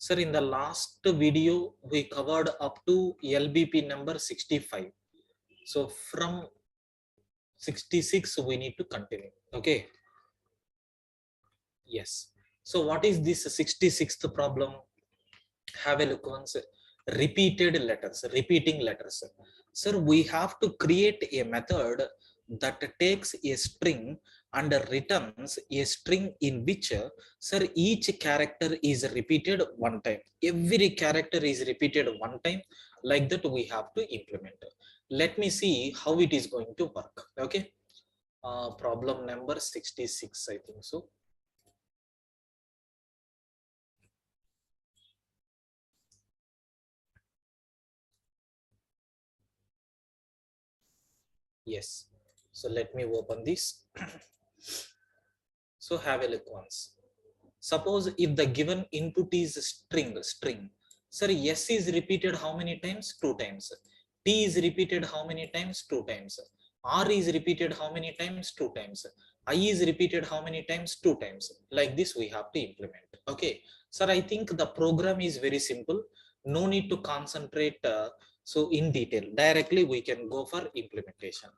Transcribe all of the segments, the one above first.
Sir, in the last video, we covered up to LBP number 65. So from 66, we need to continue. Okay. Yes. So what is this 66th problem? Have a look once. Repeated letters, repeating letters. Sir, we have to create a method that takes a string and returns a string in which, sir, each character is repeated one time. Every character is repeated one time. Like that, we have to implement. Let me see how it is going to work. Okay. Problem number 66, I think so. Yes. So let me open this. So have a look once. Suppose if the given input is string. Sir, S is repeated how many times? 2 times. T is repeated how many times? 2 times. R is repeated how many times? 2 times. I is repeated how many times? 2 times. Like this we have to implement. Okay. Sir, I think the program is very simple. No need to concentrate so in detail. Directly we can go for implementation.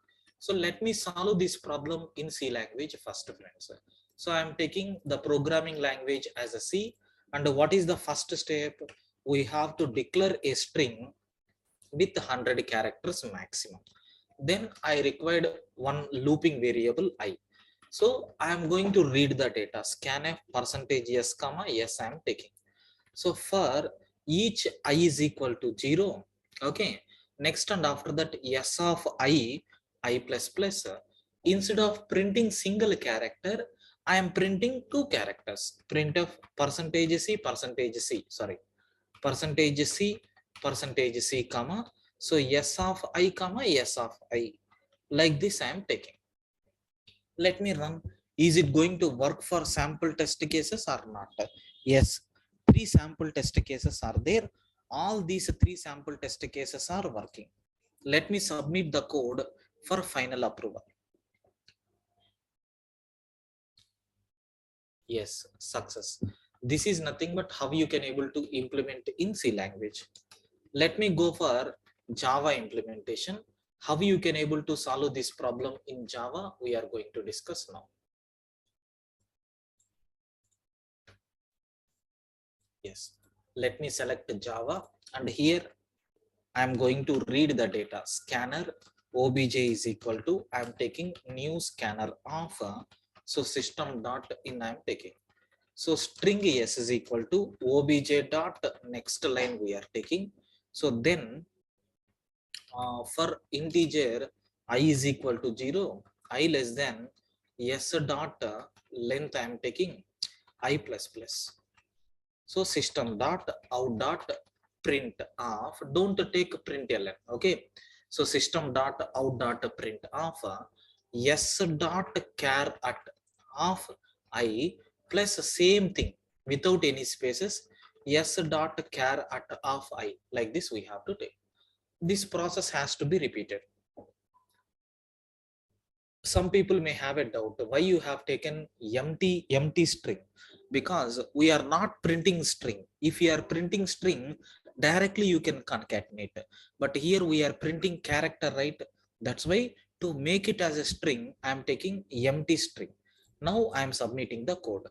So let me solve this problem in C language first, friends. So I'm taking the programming language as a C. And what is the first step? We have to declare a string with 100 characters maximum. Then I required one looping variable I. So I am going to read the data. Scanf %s comma yes I am taking. So for each I is equal to 0. Okay. Next and after that s of I plus plus. Instead of printing single character, I am printing two characters. Print of %c, sorry, %c, comma. So s of I, comma, s of I. Like this I am taking. Let me run. Is it going to work for sample test cases or not? Yes, 3 sample test cases are there. All these 3 sample test cases are working. Let me submit the code for final approval. Yes, success. This is nothing but how you can able to implement in C language. Let me go for Java implementation. How you can able to solve this problem in Java, we are going to discuss now. Yes, let me select Java, and here I am going to read the data. Scanner obj is equal to, I am taking new scanner of, so system dot in I am taking. So string s is equal to obj dot next line we are taking. So then for integer I is equal to 0, I less than s dot length I am taking I plus plus. So system dot out dot print of, don't take print ln. Okay. So system dot out dot print of s dot char at of I plus same thing without any spaces, s dot char at of I. Like this we have to take. This process has to be repeated. Some people may have a doubt why you have taken empty string, because we are not printing string. If you are printing string, directly you can concatenate, but here we are printing character, right? That's why to make it as a string I am taking empty string. Now I am submitting the code.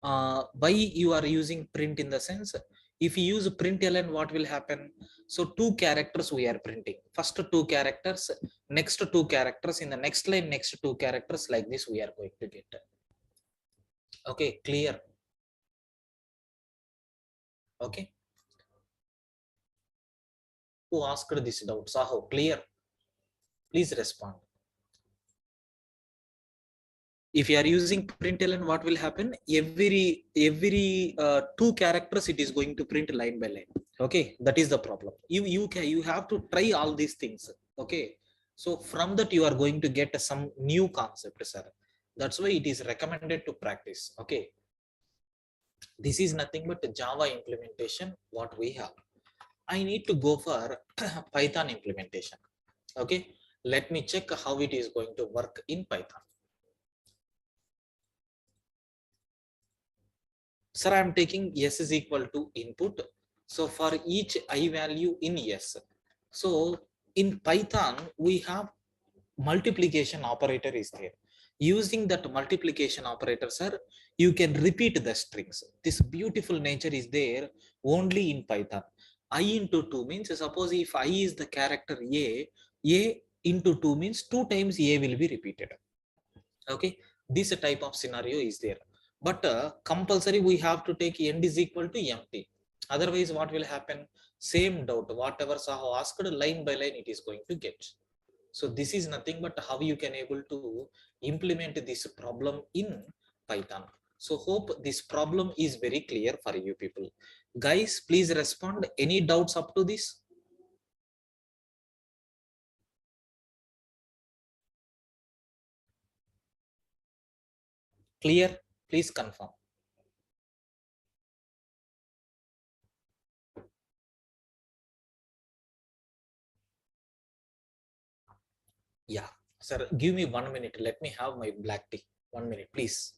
Why you are using print in the sense, if you use println, what will happen? So 2 characters we are printing. First 2 characters, next 2 characters, in the next line next 2 characters. Like this we are going to get. Okay, clear? Okay, who asked this doubt? Saho, clear? Please respond. If you are using println, what will happen? Every 2 characters it is going to print line by line. Okay, that is the problem. You have to try all these things. Okay, so from that you are going to get some new concept, sir. That's why it is recommended to practice. Okay, this is nothing but Java implementation what we have. I need to go for Python implementation. Okay, let me check how it is going to work in Python. Sir, I'm taking s is equal to input. So for each I value in s, so in Python we have multiplication operator is there. Using that multiplication operator, sir, you can repeat the strings. This beautiful nature is there only in Python. I into 2 means, suppose if I is the character a into 2 means 2 times a will be repeated. Okay, this type of scenario is there, but compulsory we have to take end is equal to empty. Otherwise what will happen? Same doubt, whatever Saho asked, line by line it is going to get. So this is nothing but how you can able to implement this problem in Python. So hope this problem is very clear for you people. Guys, please respond. Any doubts up to this? Clear? Please confirm. Yeah, sir, give me 1 minute. Let me have my black tea. 1 minute, please.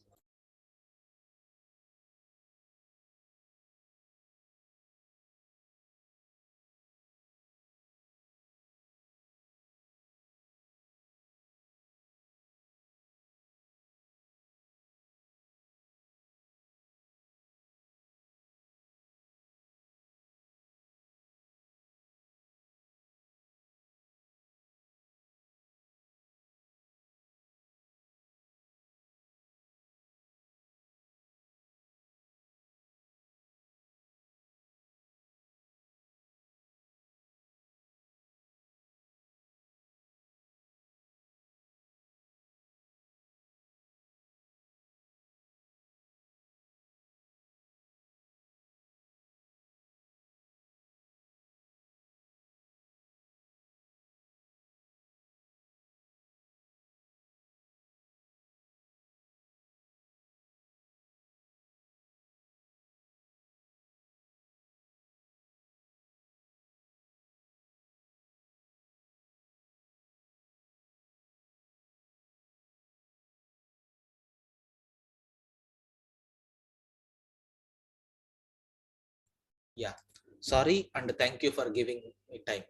Yeah, sorry and thank you for giving me time.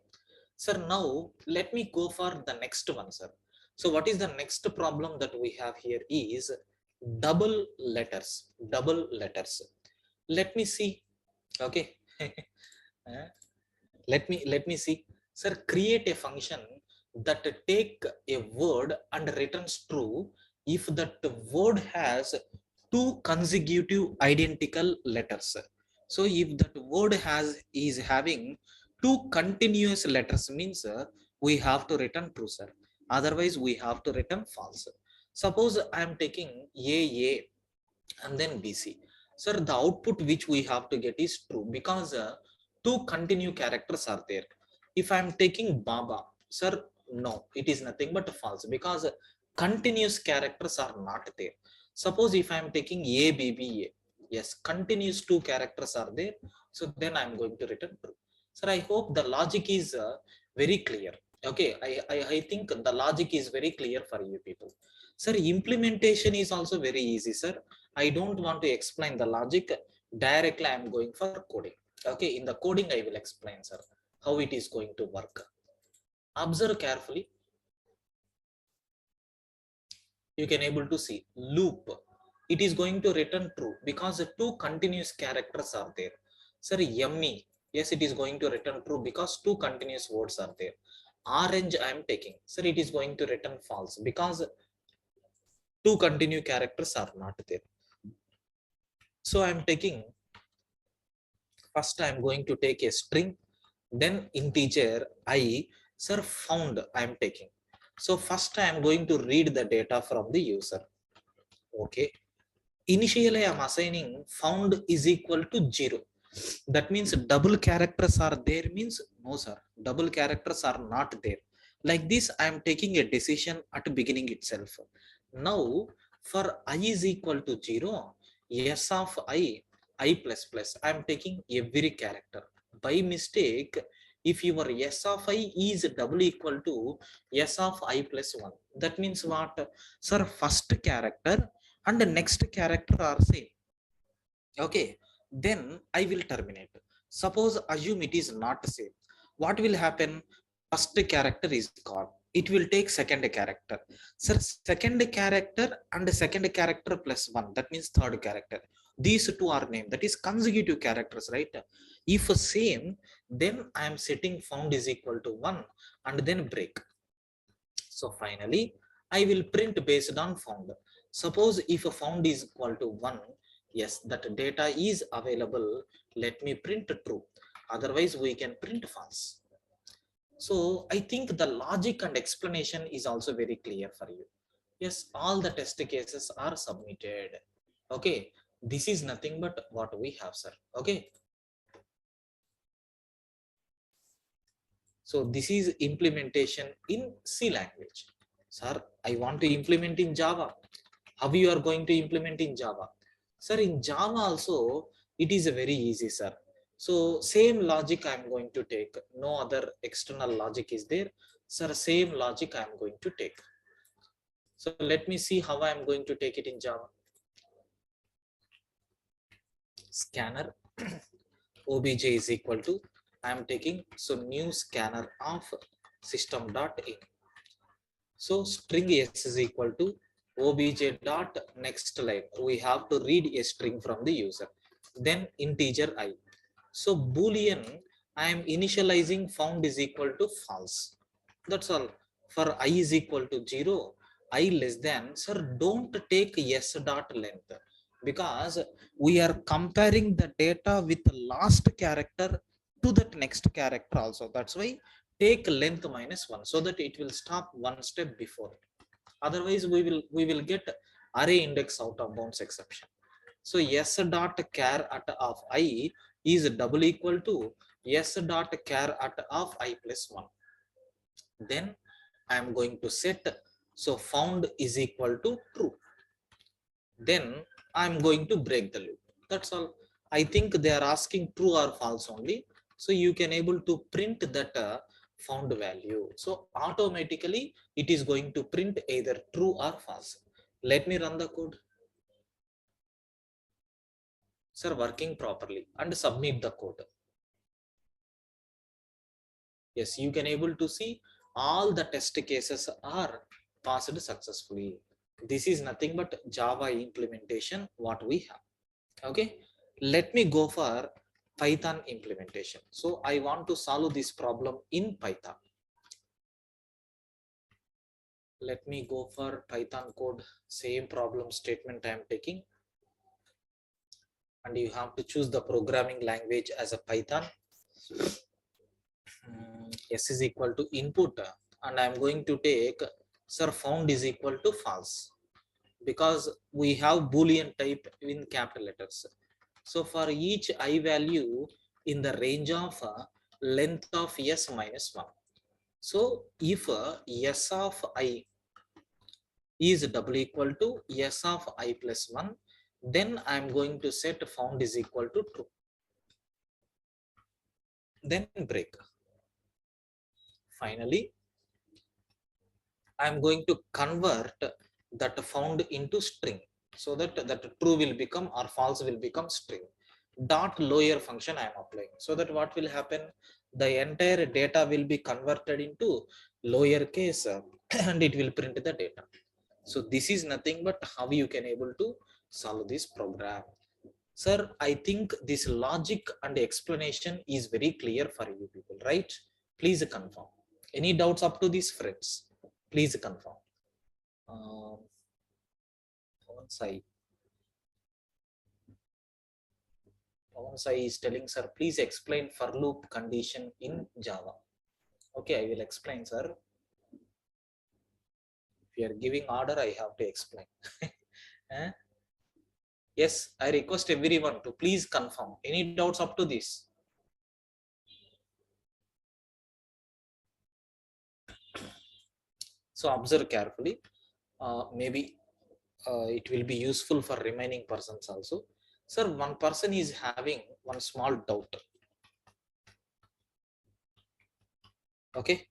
Sir, now let me go for the next one, sir. So what is the next problem that we have here is double letters, double letters. Let me see. Okay. Uh, let me see. Sir, create a function that take a word and returns true if that word has two consecutive identical letters. So if that word has is having two continuous letters means, we have to return true, sir. Otherwise we have to return false. Suppose I am taking a and then BC. Sir, the output which we have to get is true because two continuous characters are there. If I am taking Baba, sir, no, it is nothing but false because continuous characters are not there. Suppose if I am taking ABBA, yes, continuous two characters are there. So then I am going to return true. Sir, I hope the logic is very clear. Okay, I think the logic is very clear for you people. Sir, implementation is also very easy, sir. I don't want to explain the logic directly. I am going for coding. Okay, in the coding, I will explain, sir, how it is going to work. Observe carefully. You can able to see loop. It is going to return true because the two continuous characters are there. Sir, yummy. Yes, it is going to return true because two continuous words are there. Orange, I am taking. Sir, it is going to return false because two continuous characters are not there. So I am taking, first I am going to take a string, then integer I. Sir, found I am taking. So first I am going to read the data from the user. Okay, initially I am assigning found is equal to 0. That means double characters are there means, no sir, double characters are not there. Like this I am taking a decision at beginning itself. Now for I is equal to 0, s of I plus plus, I am taking every character. By mistake, if your s of I is double equal to s of I plus 1, that means what? Sir, first character and the next character are same. Okay, then I will terminate. Suppose assume it is not the same. What will happen? First character is called. It will take second character. Sir, second character and second character plus one. That means third character. These two are named. That is consecutive characters, right? If same, then I am setting found is equal to one and then break. So finally, I will print based on found. Suppose if a found is equal to 1, yes, that data is available. Let me print true. Otherwise, we can print false. So I think the logic and explanation is also very clear for you. Yes, all the test cases are submitted. Okay, this is nothing but what we have, sir. Okay, so this is implementation in C language. Sir, I want to implement in Java. How you are going to implement in Java? Sir, in Java also, it is a very easy, sir. So same logic I am going to take. No other external logic is there. Sir, same logic I am going to take. So let me see how I am going to take it in Java. Scanner obj is equal to, I am taking, so new scanner of system.in. So string s is equal to obj dot next line. We have to read a string from the user. Then integer I. So boolean, I am initializing found is equal to false. That's all. For I is equal to 0, I less than, sir, don't take s dot length, because we are comparing the data with the last character to that next character also. That's why take length minus 1, so that it will stop one step before. Otherwise we will get array index out of bounds exception. So s dot char at of I is double equal to s dot char at of I plus 1. Then I am going to set, so found is equal to true. Then I am going to break the loop. That's all. I think they are asking true or false only. So you can able to print that found value. So automatically it is going to print either true or false. Let me run the code. Sir, working properly, and submit the code. Yes, you can able to see all the test cases are passed successfully. This is nothing but Java implementation what we have. Okay, let me go for Python implementation. So I want to solve this problem in Python. Let me go for Python code. Same problem statement I am taking, and you have to choose the programming language as a Python. S is equal to input, and I am going to take, sir, found is equal to false, because we have boolean type in capital letters. So for each I value in the range of length of s minus 1. So if s of I is double equal to s of I plus 1, then I am going to set found is equal to true. Then break. Finally, I am going to convert that found into string, so that true will become or false will become string. Dot lower function I am applying, so that what will happen, the entire data will be converted into lower case and it will print the data. So this is nothing but how you can able to solve this program. Sir, I think this logic and explanation is very clear for you people, right? Please confirm. Any doubts up to this, friends? Please confirm. um, Sai. Pawan Sai is telling, sir, please explain for loop condition in Java. Okay, I will explain, sir. If you are giving order, I have to explain. Eh? Yes, I request everyone to please confirm. Any doubts up to this? So observe carefully. Maybe it will be useful for remaining persons also. Sir, one person is having one small doubt. Okay.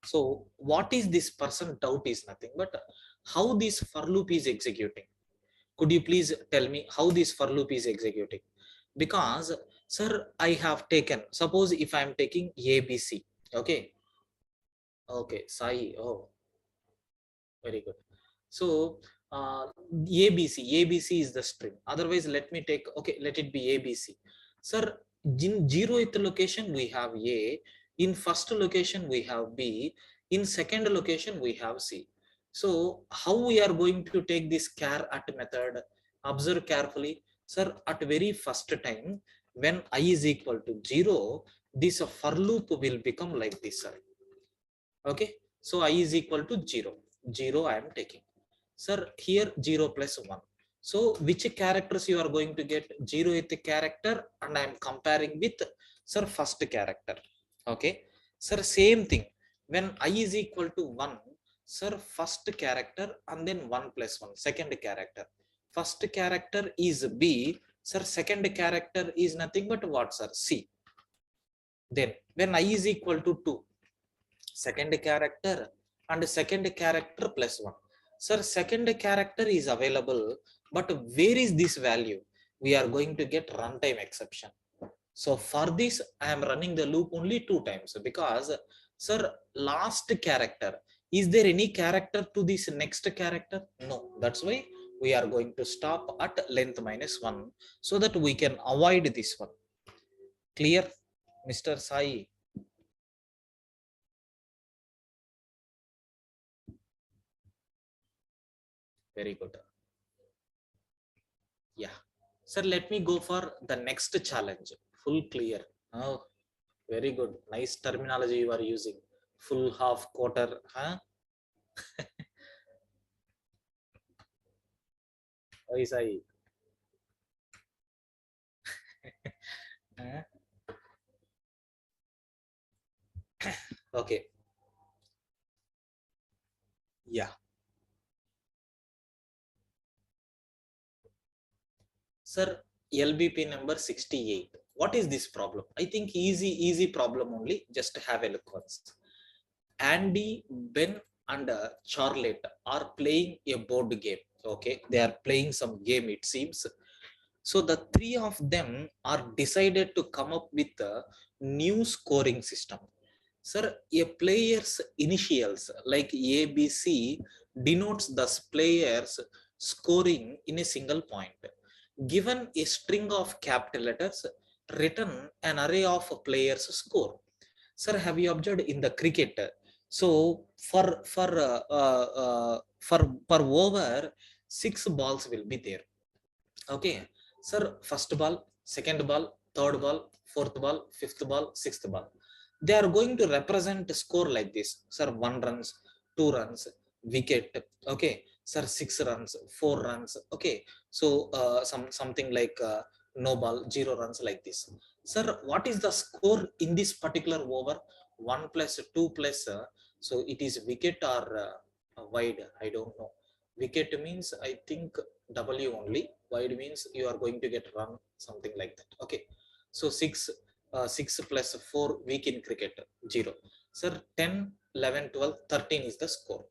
So what is this person doubt is nothing but how this for loop is executing. Could you please tell me how this for loop is executing? Because, sir, I have taken, suppose if I am taking ABC, okay, okay, Sai, oh, very good. So, ABC is the string. Otherwise, let me take, okay, let it be ABC. Sir, in 0th location, we have A. In first location, we have B. In second location, we have C. So, how we are going to take this char at method? Observe carefully. Sir, at very first time, when I is equal to 0, this for loop will become like this, sir. Okay, so I is equal to 0. 0 I am taking. Sir, here 0 plus 1. So which characters you are going to get? 0th character, and I am comparing with, sir, first character. Okay, sir, same thing. When I is equal to 1, sir, first character, and then 1 plus 1, second character. First character is B, sir, second character is nothing but what, sir? C. Then when I is equal to 2, second character and second character plus 1. Sir, second character is available, but where is this value? We are going to get runtime exception. So for this, I am running the loop only 2 times because, sir, last character, is there any character to this next character? No. That's why we are going to stop at length minus 1 so that we can avoid this one. Clear, Mr. Sai? Very good. Yeah. Sir, let me go for the next challenge. Full clear. Oh, very good. Nice terminology you are using. Full, half, quarter. Huh? Oh, is I. Huh? Okay. Yeah. Sir, LBP number 68. What is this problem? I think easy problem only. Just have a look once. Andy, Ben, and Charlotte are playing a board game. Okay, they are playing some game, it seems. So the three of them are decided to come up with a new scoring system. Sir, a player's initials like ABC denotes the player's scoring in a single point. Given a string of capital letters, written an array of players' score. Sir, have you observed in the cricket? So for over 6 balls will be there. Okay, sir, first ball, second ball, third ball, fourth ball, fifth ball, sixth ball. They are going to represent score like this. Sir, 1 runs, 2 runs, wicket. Okay, sir, 6 runs, 4 runs. Okay, so something like no ball, 0 runs like this. Sir, what is the score in this particular over? 1 plus 2 plus. So it is wicket or wide. I don't know. Wicket means I think W only. Wide means you are going to get run, something like that. Okay, so 6 plus 4 weak in cricket, 0. Sir, 10, 11, 12, 13 is the score.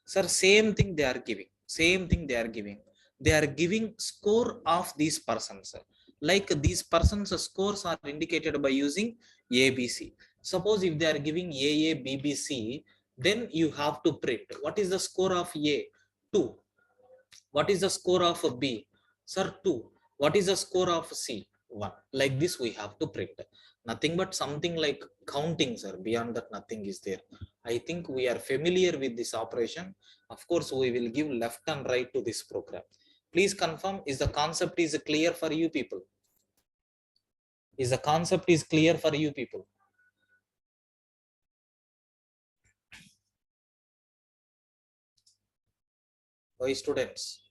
Sir, same thing they are giving. Same thing they are giving. They are giving score of these persons. Like these persons' scores are indicated by using ABC. Suppose if they are giving AA, BBC, then you have to print. What is the score of A? 2. What is the score of B? Sir, 2. What is the score of C? 1. Like this we have to print. Nothing but something like counting, sir. Beyond that, nothing is there. I think we are familiar with this operation. Of course, we will give left and right to this program. Please confirm, is the concept is clear for you people? Is the concept is clear for you people? Why students?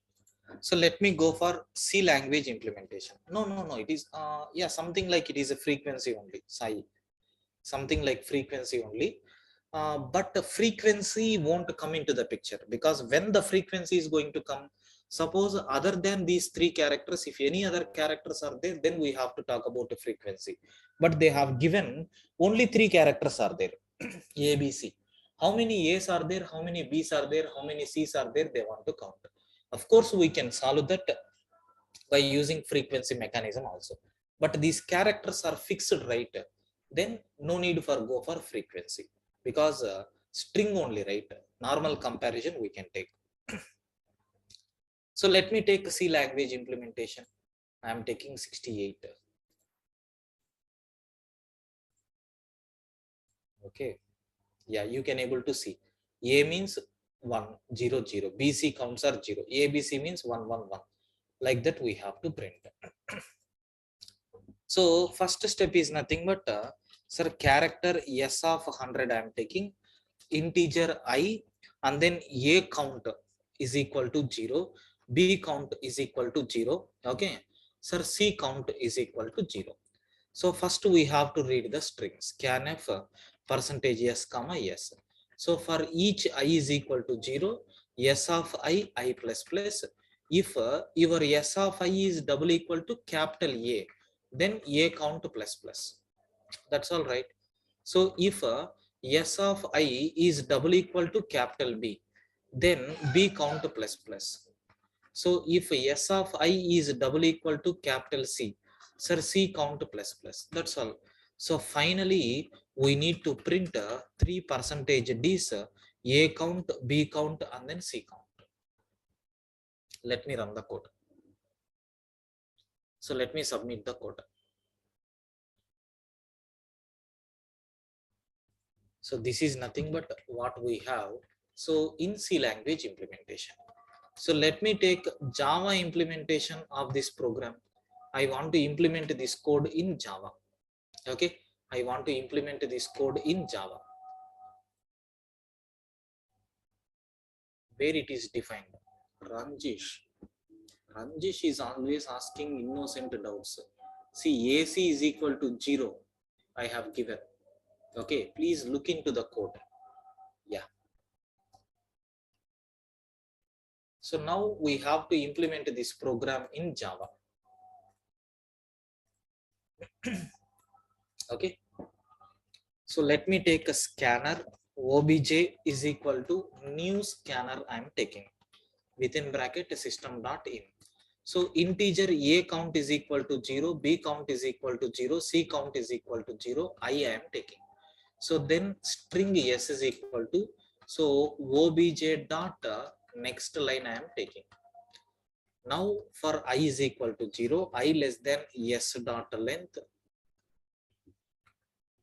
So let me go for C language implementation. No. It is, yeah, something like it is a frequency only. Sai. Something like frequency only. But the frequency won't come into the picture because when the frequency is going to come, suppose other than these 3 characters, if any other characters are there, then we have to talk about the frequency. But they have given only 3 characters are there. A, B, C. How many A's are there? How many B's are there? How many C's are there? They want to count. Of course we can solve that by using frequency mechanism also, but these characters are fixed, right? Then no need for go for frequency, because string only, right? Normal comparison we can take. So let me take C language implementation. I am taking 68. Okay, yeah, you can able to see A means 1 0 0, BC counts are 0, ABC means 1 1 1, like that we have to print. So first step is nothing but sir, character S of 100 I am taking, integer I, and then A count is equal to 0, B count is equal to 0. Okay, sir, C count is equal to 0. So first we have to read the strings scanf percentage s comma s. So for each I is equal to 0, s of I plus plus. If your s of I is double equal to capital A, then A count plus plus. That's all right. So if s of I is double equal to capital B, then B count plus plus. So if s of I is double equal to capital C, sir, C count plus plus. That's all. So finally we need to print 3 percentage D's, A count, B count, and then C count. Let me run the code. So let me submit the code. So this is nothing but what we have. So in C language implementation. So let me take Java implementation of this program. I want to implement this code in Java. Okay, I want to implement this code in Java, where it is defined. Ranjish. Ranjish is always asking innocent doubts. See, AC is equal to 0. I have given. Okay, please look into the code. Yeah. So now we have to implement this program in Java. Okay. So let me take a scanner. Obj is equal to new scanner I am taking. Within bracket system dot in. So integer A count is equal to 0, B count is equal to 0, C count is equal to 0, I am taking. So then string S is equal to, so obj dot next line I am taking. Now for I is equal to 0, I less than S dot length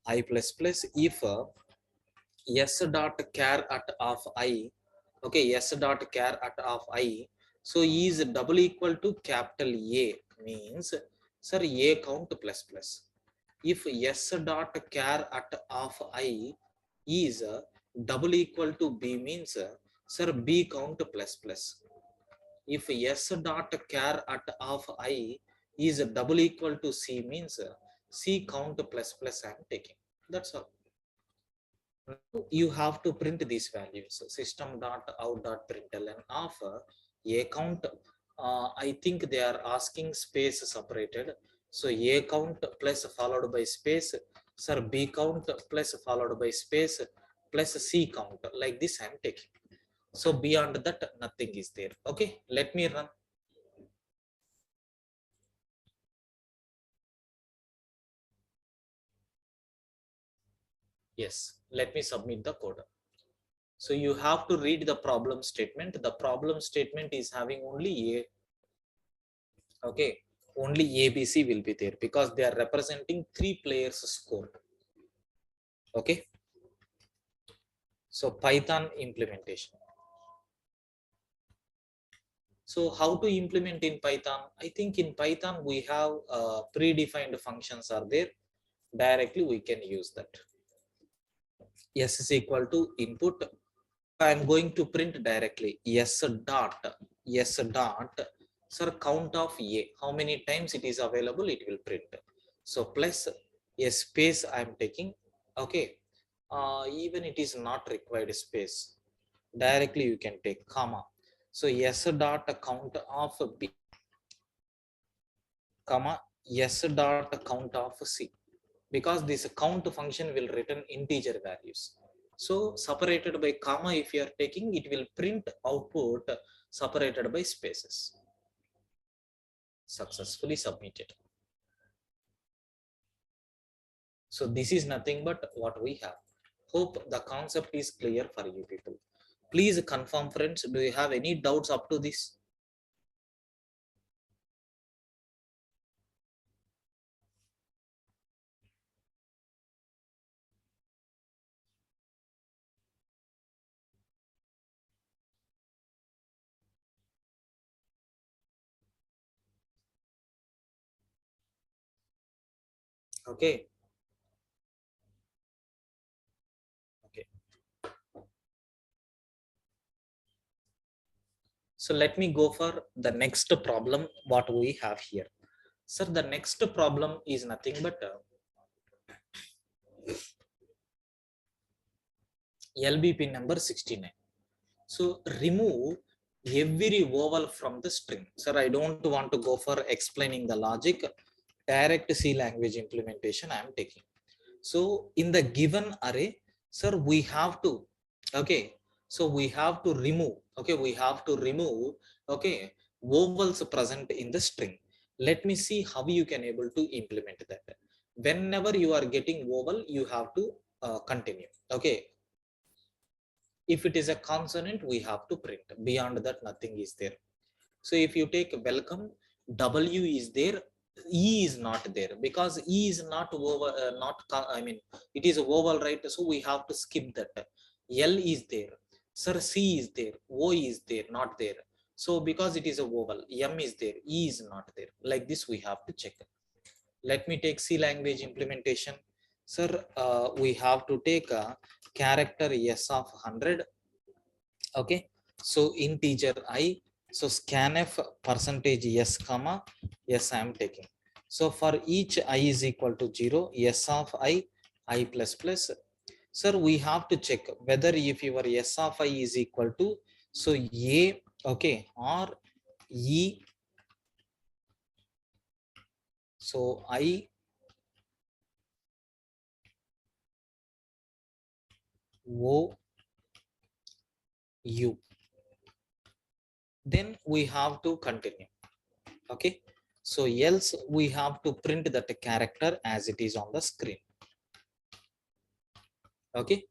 I plus plus. If S dot char at of I, okay, S dot char at of I, so is double equal to capital A, means sir A count plus plus. If S dot char at of I is double equal to B, means sir B count plus plus. If S dot char at of I is double equal to C, means C count plus plus I am taking. That's all. You have to print these values. System dot out dot println of A count. I think they are asking space separated. So A count plus followed by space. Sir, B count plus followed by space plus C count. Like this I am taking. So beyond that nothing is there. Okay, let me run. Yes, let me submit the code. So you have to read the problem statement. The problem statement is having only A. Okay, only ABC will be there because they are representing 3 players score. Okay, so Python implementation. So how to implement in Python? I think in Python we have predefined functions are there. Directly we can use that. S is equal to input. I am going to print directly S dot sir count of A, how many times it is available it will print. So plus a space I am taking. Okay, even it is not required space, directly you can take comma. So S dot count of B, comma, S dot count of C, because this count function will return integer values. So separated by comma, if you are taking, it will print output separated by spaces. Successfully submitted. So this is nothing but what we have. Hope the concept is clear for you people. Please confirm, friends, do you have any doubts up to this? Okay. Okay. So let me go for the next problem what we have here. Sir, the next problem is nothing but LBP number 69. So remove every vowel from the string. Sir, I don't want to go for explaining the logic. Direct C language implementation I am taking. So in the given array, sir, we have to, okay, so we have to remove, okay, we have to remove, okay, vowels present in the string. Let me see how you can able to implement that. Whenever you are getting vowel, you have to continue, okay. If it is a consonant, we have to print. Beyond that, nothing is there. So if you take welcome, W is there, E is not there, because E is not over, I mean, it is a vowel, right? So we have to skip that. L is there, sir, C is there, O is there, not there. So because it is a vowel, M is there, E is not there. Like this, we have to check. Let me take C language implementation. Sir, we have to take a character S of 100. Okay, so integer I, so scanf percentage s comma yes I am taking. So for each I is equal to 0, s of I plus plus. Sir, we have to check whether if your s of I is equal to, so a, okay, or e, so I, o, u, then we have to continue. Okay, so else we have to print that character as it is on the screen. Okay,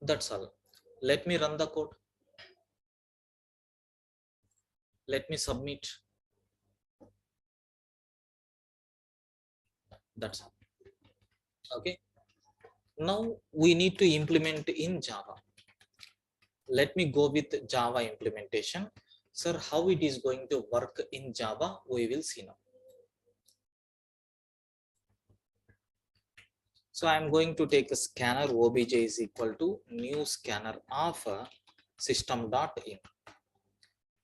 that's all. Let me run the code. Let me submit. That's all. Okay, now we need to implement in Java. Let me go with Java implementation. Sir, how it is going to work in Java, we will see now. So I'm going to take a scanner obj is equal to new scanner of system.in.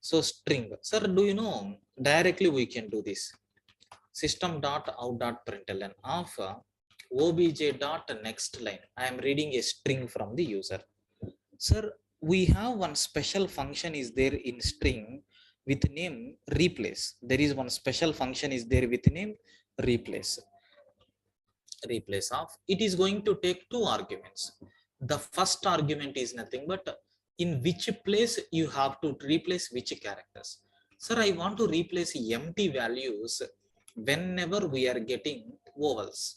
So string, sir, do you know directly we can do this? System.out.println of obj dot next line. I am reading a string from the user. Sir, we have one special function is there in string with name replace. There is one special function is there with name replace. Replace of, it is going to take two arguments. The first argument is nothing but in which place you have to replace which characters. Sir, I want to replace empty values whenever we are getting vowels.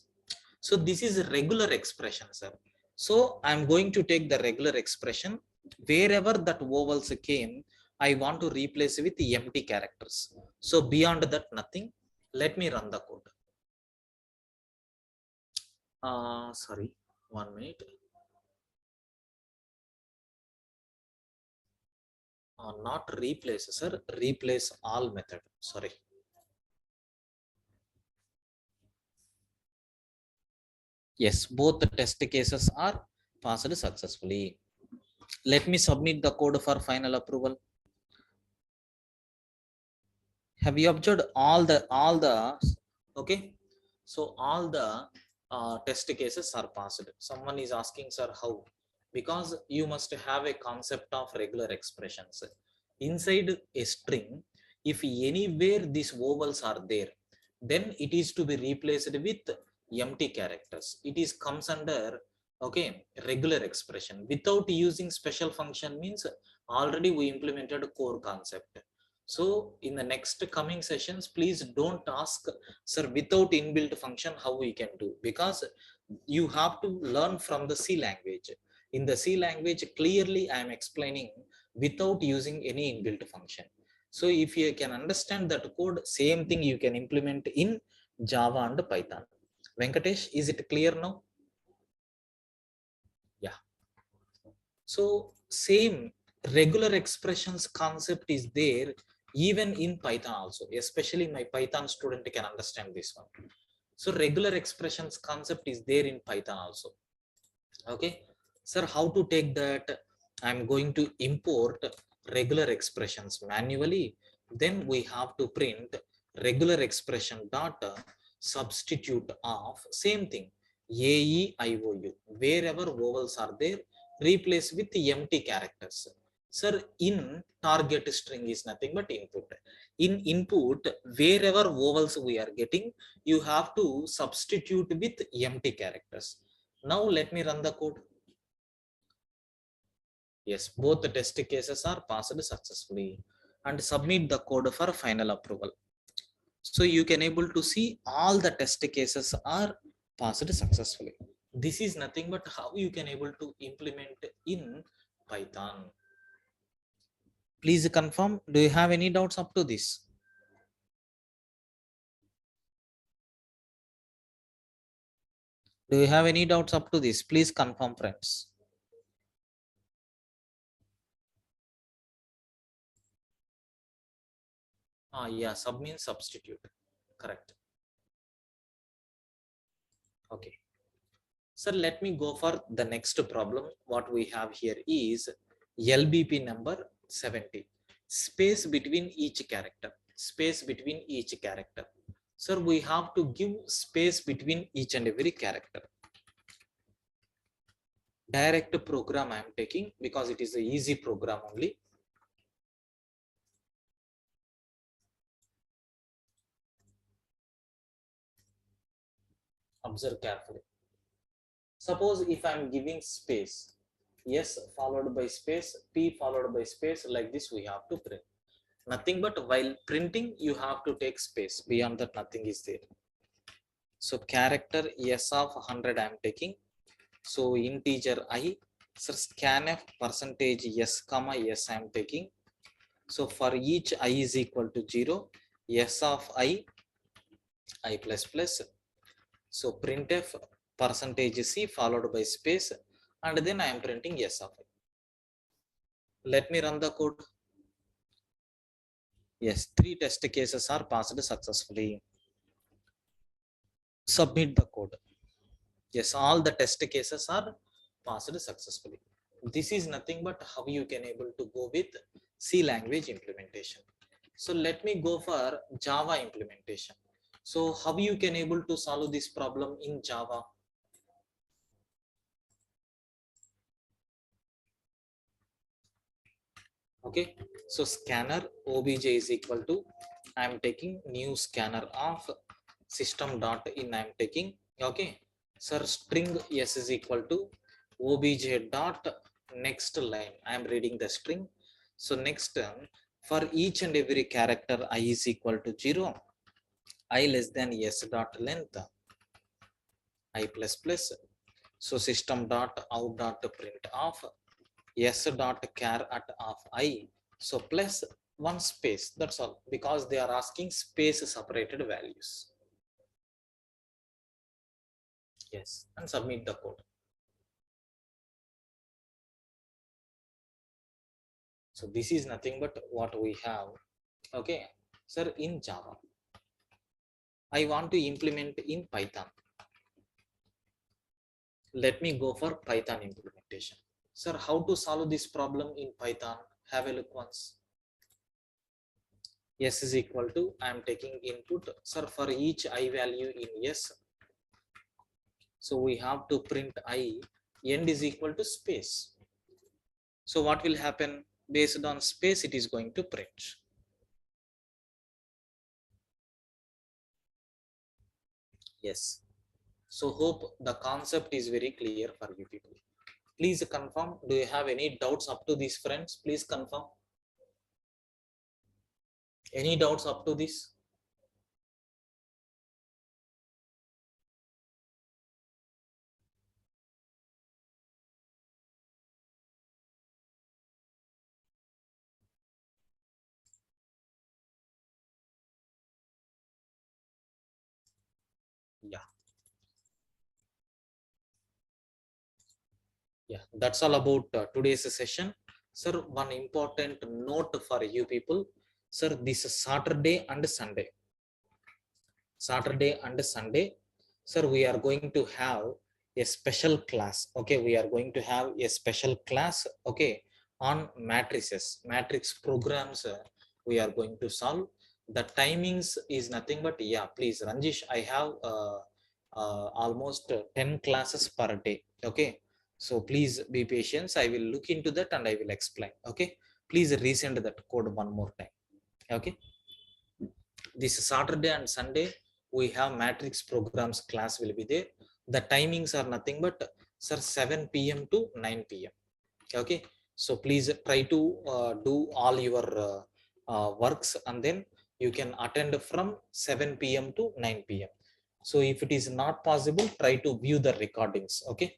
So this is a regular expression, sir. So I'm going to take the regular expression. Wherever that vowels came, I want to replace with empty characters. So beyond that, nothing. Let me run the code. Sorry, 1 minute. Not replace, sir, replace all method. Sorry. Yes, both the test cases are passed successfully. Let me submit the code for final approval. Have you observed all the okay? So all the test cases are passed. Someone is asking, sir, how? Because you must have a concept of regular expressions inside a string. If anywhere these vowels are there, then it is to be replaced with empty characters. It is comes under, Okay, regular expression without using special function means already we implemented a core concept. So in the next coming sessions, please don't ask, sir, without inbuilt function how we can do, because you have to learn from the C language. In the C language clearly I am explaining without using any inbuilt function. So if you can understand that code, same thing you can implement in Java and Python. Venkatesh, is it clear now? Yeah. So same regular expressions concept is there even in Python also, especially my Python student can understand this one. So regular expressions concept is there in Python also. Okay, sir, how to take that? I'm going to import regular expressions manually. Then we have to print regular expression data substitute of same thing a e I o u, wherever vowels are there replace with empty characters. Sir, in target string is nothing but input. In input, wherever vowels we are getting, you have to substitute with empty characters. Now let me run the code. Yes, both the test cases are passed successfully, and submit the code for final approval. So you can able to see all the test cases are passed successfully. This is nothing but how you can able to implement in Python. Please confirm. Do you have any doubts up to this? Do you have any doubts up to this? Please confirm, friends. Yeah, sub means substitute. Correct. Okay. Sir, let me go for the next problem. What we have here is LBP number 70. Space between each character. Space between each character. Sir, we have to give space between each and every character. Direct program I am taking because it is an easy program only. Observe carefully. Suppose if I am giving space, S followed by space, P followed by space, like this we have to print. Nothing but while printing, you have to take space. Beyond that, nothing is there. So character S of 100 I am taking. So integer I. So scanf percentage S comma S I am taking. So for each I is equal to 0, S of I plus plus. So printf percentage C followed by space, and then I am printing S of I. Let me run the code. Yes, 3 test cases are passed successfully. Submit the code. Yes, all the test cases are passed successfully. This is nothing but how you can able to go with C language implementation. So let me go for Java implementation. So how you can able to solve this problem in Java? Okay, so scanner obj is equal to, I am taking new scanner of system dot in, I am taking. Okay, sir, string S is equal to obj dot next line, I am reading the string. So next term, for each and every character I is equal to 0, I less than S dot length I plus plus. So system dot out dot print of S dot char at of I. So plus one space, that's all, because they are asking space separated values. Yes, and submit the code. So this is nothing but what we have. Okay, sir, in Java I want to implement in Python. Let me go for Python implementation. Sir, how to solve this problem in Python? Have a look once. S is equal to, I am taking input, sir, for each I value in S. So we have to print I, end is equal to space. So what will happen? Based on space, it is going to print. Yes. So hope the concept is very clear for you people. Please confirm. Do you have any doubts up to this, friends? Please confirm. Any doubts up to this? Yeah. Yeah, that's all about today's session. Sir, one important note for you people. Sir, this Saturday and Sunday. Saturday and Sunday, sir, we are going to have a special class. Okay, we are going to have a special class. Okay, on matrices, matrix programs. We are going to solve. The timings is nothing but, yeah, please, Ranjish, I have almost 10 classes per day. Okay, so please be patient. I will look into that and I will explain. Okay, please resend that code one more time. Okay, this Saturday and Sunday we have matrix programs class will be there. The timings are nothing but, sir, 7 p.m. to 9 p.m. Okay, so please try to do all your works, and then you can attend from 7 p.m. to 9 p.m. So if it is not possible, try to view the recordings. Okay,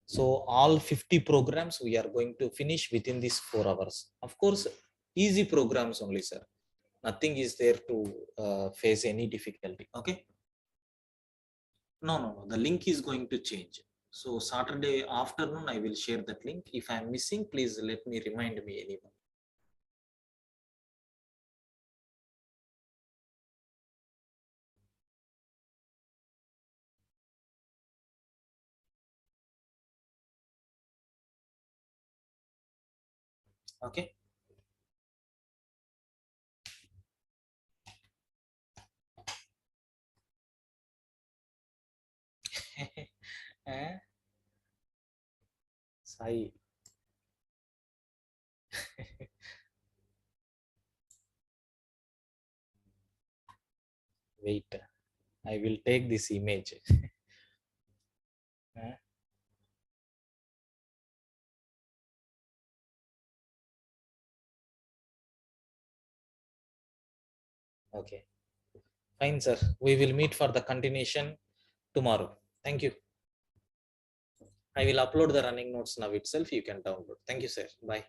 so all 50 programs we are going to finish within these 4 hours. Of course, easy programs only, sir. Nothing is there to face any difficulty. Okay, no, the link is going to change. So Saturday afternoon I will share that link. If I'm missing, please let me remind me anyone. Okay. Eh, Sai. Wait, I will take this image. Eh, okay, fine, sir. We will meet for the continuation tomorrow. Thank you. I will upload the running notes now itself. You can download. Thank you, sir. Bye.